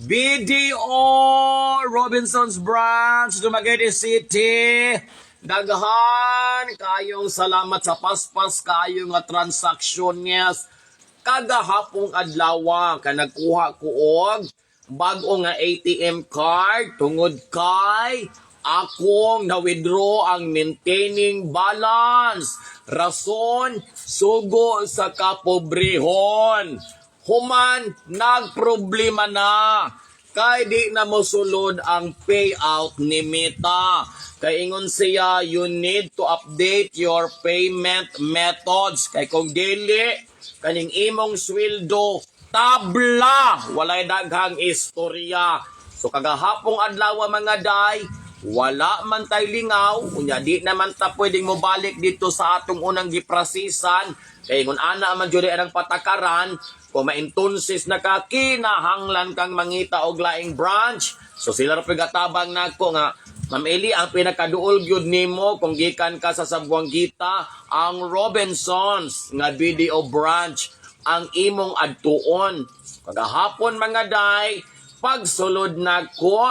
BDO Robinson's Branch, Dumaguete City. Daghan kayong salamat sa paspas kayo nga transaksyon niyas. Kagahapong adlaw ka nagkuha ko og bag-o nga ATM card tungod kay akong na-withdraw ang maintaining balance. Rason, sugo sa kapobrehon. Human, nagproblema na. Kay di na mosulod ang payout ni Meta. Kay ingon siya, you need to update your payment methods. Kay kung dili, kaning imong sweldo, tabla. Walay daghang istorya. So kagahapong adlaw mga day, wala man tay lingaw. Unya di naman ta pwedeng mo balik dito sa atong unang giprasisan. Kay kung ana man jud ang patakaran, kung maintunsis na ka, kinahanglan kang mangita og laing branch. So sila rin pagatabang na ko nga, Ma'am Eli, ang pinakaduol gyud nimo kung gikan ka sa Sambuangita, ang Robinsons nga BDO branch ang imong adtuon. Kagahapon mga day, pagsulod na ko,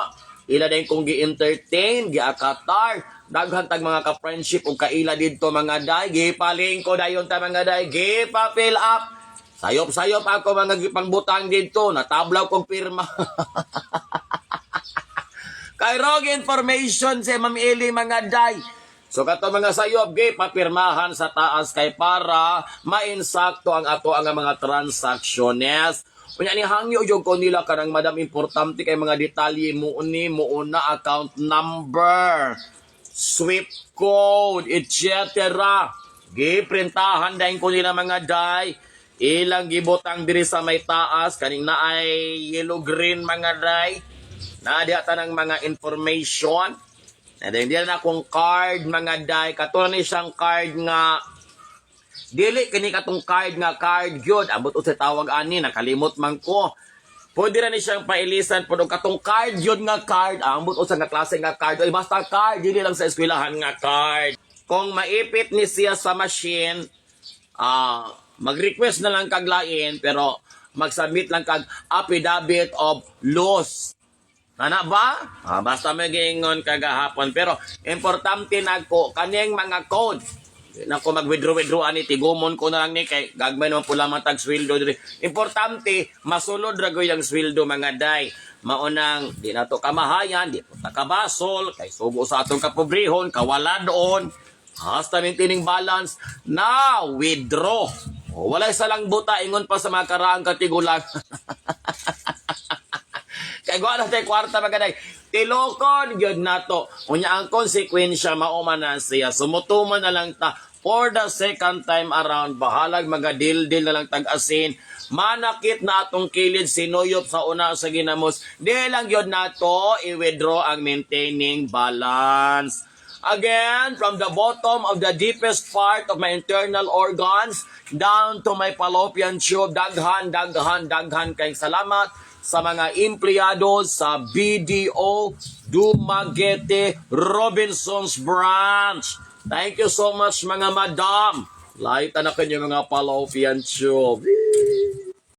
ila din kong gi-entertain, gi-akatar, daghan tag mga ka-friendship o kaila dito mga day, gipaling ko dayon ta mga day, gipa-fill up. Sayop-sayop ako mga gipangbutang dito, natablaw kong pirma. Kay wrong information si Ma'am Eli mga day. So kato mga sayop, papirmahan sa taas kay para mainsakto ang ato ang mga transactions. Kunya ni hangyo jud ko nila kanang madam importante kay mga detalye mo una account number, SWIFT code, etc. Giprintahan dayon ko nila mga day. Ilang gibotang diri sa may taas kaning naay yellow green mga day. Nadia tanang mga information. Hindi na akong card mga day. Katulad ni siyang card nga dili kini katong card nga card gyud abot sa tawag ani nakalimot man ko. Pwede ra ni siyang pailisan pod og katong card gyud nga card ambot sa nga klase nga card ay basta card dili lang sa eskwelahan nga card. Kung maipit ni siya sa machine, mag-request na lang kag lain pero mag-submit lang kag affidavit of loss. Ana ba? Basta may giingon kagahapon pero importante nagko kaning mga code. Nako mag-withdraw ani tigumon ko na lang ni kay gagmay naman pula matag sweldo diri. Importante masulod ra gyud ang sweldo mga day. Maunang di na to kamahayan, di po ta kabasol kay sugo sa atong kapobrehon, kawala doon. Hasta maintaining balance na withdraw. Wala isa lang buta ingon pa sa mga karaang katigulang. Kaya gawa na tayo kwarta magaday. Tilokon, yun na to. Unya ang konsekwensya, mauman na siya. Sumutuman na lang ta. For the second time around, bahalag mga dil-dil na lang tag-asin. Manakit na atong kilid, sinuyop sa una sa ginamos. Di lang yun na to, i-withdraw ang maintaining balance. Again, from the bottom of the deepest part of my internal organs, down to my fallopian tube, daghan kayong salamat sa mga empleyado sa BDO Dumaguete Robinson's Branch. Thank you so much mga madam. Lahat na kanyang mga fallopian tube.